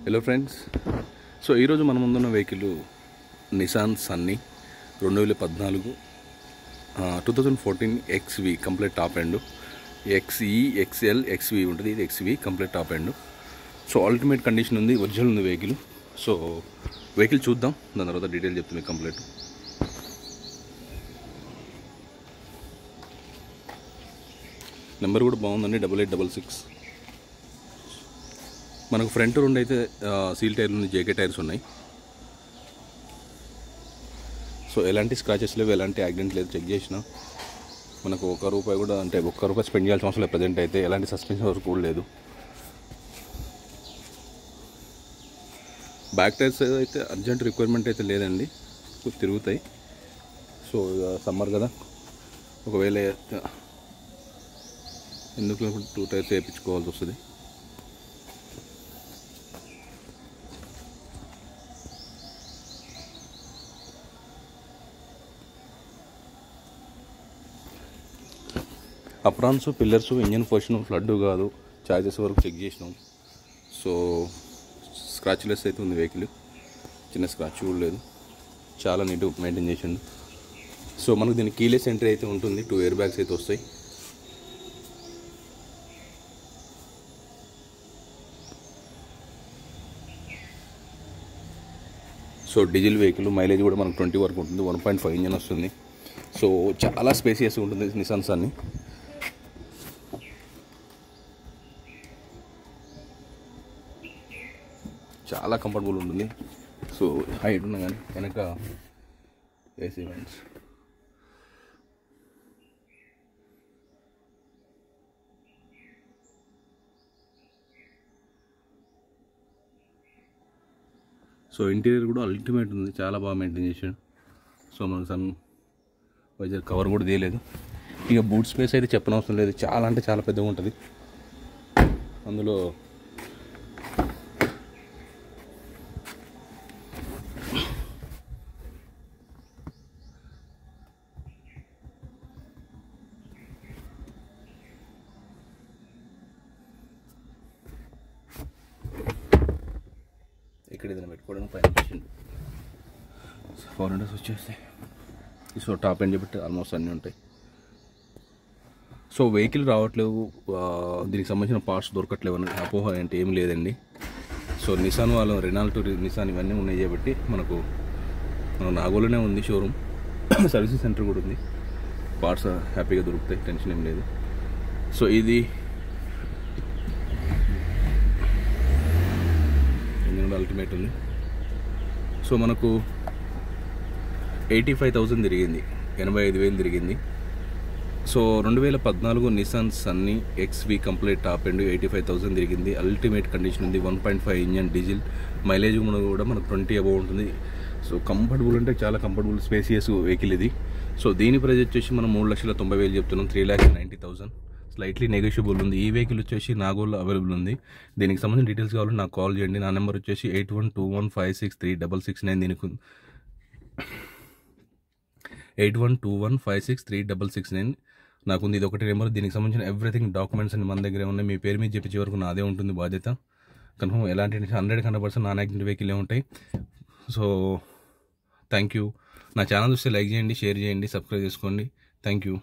Hello friends, so ఈరోజు మన ముందున్న vehicle Nissan Sunny 2014 2014 XV complete top end. XE XL XV ఉంటుంది, ఇది XV complete top end. So ultimate condition ఉంది, original ఉంది వెహికల్. సో వెహికల్ చూద్దాం, దాని తర్వాత డీటెయిల్ చెప్తాం మీకు కంప్లీట్. నెంబర్ కూడా బాగుందండి, 8866. మనకు ఫ్రంట్ రెండు అయితే సీల్ టైర్లు ఉన్నాయి, జేకే టైర్స్ ఉన్నాయి. సో ఎలాంటి స్క్రాచెస్ లేవు, ఎలాంటి యాక్సిడెంట్ లేదు. చెక్ చేసిన మనకు ₹1 కూడా, అంటే ₹1 స్పెండ్ చేయాల్సిన అవసరం లేదు. ప్రజెంట్ అయితే ఎలాంటి సస్పెన్షన్ వరకు కూడా లేదు. బ్యాక్ టైర్స్ అయితే అర్జెంట్ రిక్వైర్మెంట్ అయితే లేదండి, తిరుగుతాయి. సో సమ్మర్ కదా, ఒకవేళ ఎందుకు 2 టైర్స్ వేయించుకోవాల్సి వస్తుంది. Aprons, pillars, engine position flood కాదు, చార్జెస్ వరకు చెక్ చేసినాం. సో స్క్రాచ్ లెస్ అయితే ఉంది వెహికల్, చిన్న స్క్రాచ్ కూడా లేదు, చాలా నీట్గా మెయింటైన్ చేసిండు. సో మనకు దీనికి కీలెస్ ఎంట్రీ అయితే ఉంటుంది, 2 ఎయిర్ బ్యాగ్స్ అయితే వస్తాయి. సో డీజిల్ వెహికల్, మైలేజ్ కూడా మనకు 20 వరకు ఉంటుంది, 1.5 ఇంజన్ వస్తుంది. సో చాలా స్పేసియస్ ఉంటుంది నిసాన్ సన్నీ. చాలా కంఫర్టబుల్ ఉంటుంది. సో హైట్ ఉన్నా కానీ వెనక ఏసీ వెంట్స్. సో ఇంటీరియర్ కూడా అల్టిమేట్ ఉంది, చాలా బాగా మెయింటైన్ చేసాడు. సో మనకు సన్ వైజర్ కవర్ కూడా తీయలేదు. ఇక బూట్ స్పేస్ అయితే చెప్పనవసరం లేదు, చాలా అంటే చాలా పెద్దగా ఉంటుంది. అందులో ఇక్కడ ఏదైనా పెట్టుకోవడానికి పైన వచ్చింది. 4 విండోస్ వచ్చేస్తాయి. సో టాప్ ఎండ్ చెప్పి ఆల్మోస్ట్ అన్నీ ఉంటాయి. సో వెహికల్ రావట్లేవు, దీనికి సంబంధించిన పార్ట్స్ దొరకట్లేవు అన్న అపోహ అంటే ఏం లేదండి. సో నిసాన్ వాళ్ళు రెనాల్ట్ నిసాన్ ఇవన్నీ ఉన్నాయి కాబట్టి మనకు నాగోలునే ఉంది షోరూమ్, సర్వీసింగ్ సెంటర్ కూడా ఉంది. పార్ట్స్ హ్యాపీగా దొరుకుతాయి, టెన్షన్ ఏం లేదు. సో ఇది అల్టిమేట్ ఉంది. సో మనకు 85,000 తిరిగింది, 85,000 తిరిగింది. So 2014 Nissan Sunny XV complete top end 85,000 తిరిగింది. అల్టిమేట్ కండిషన్ ఉంది, 1.5 ఇంజన్ డీజిల్. మైలేజ్ కూడా మనకు 20 అబౌవ్ ఉంటుంది. సో కంఫర్టబుల్ అంటే చాలా కంఫర్టబుల్ స్పేసియస్ వెహికల్ ఇది. సో దీని ప్రైస్ వచ్చేసి మనం 3,90,000 చెప్తున్నాం, 3,90,000. స్లైట్లీ నెగోషియబుల్ ఉంది. ఈ వెహికల్ వచ్చేసి నాగోల్లో అవైలబుల్ ఉంది. దీనికి సంబంధించిన డీటెయిల్స్ కావాలంటే నాకు కాల్ చేయండి. నా నెంబర్ వచ్చేసి 8121563669. దీనికి 8121563669 నాకుంది. ఇది ఒకటి నెంబర్. దీనికి సంబంధించిన ఎవ్రీథింగ్ డాక్యుమెంట్స్ అన్ని మన దగ్గరే ఉన్నాయి. మీ పేరు మీద చెప్పించే వరకు నాదే ఉంటుంది బాధ్యత. కన్ఫర్మ్ ఎలాంటి 100% నాన్ యాక్సిడెంట్ వెహికల్ ఉంటాయి. So thank you. నా ఛానల్ చూస్తే లైక్ చేయండి, షేర్ చేయండి, సబ్స్క్రైబ్ చేసుకోండి. Thank you.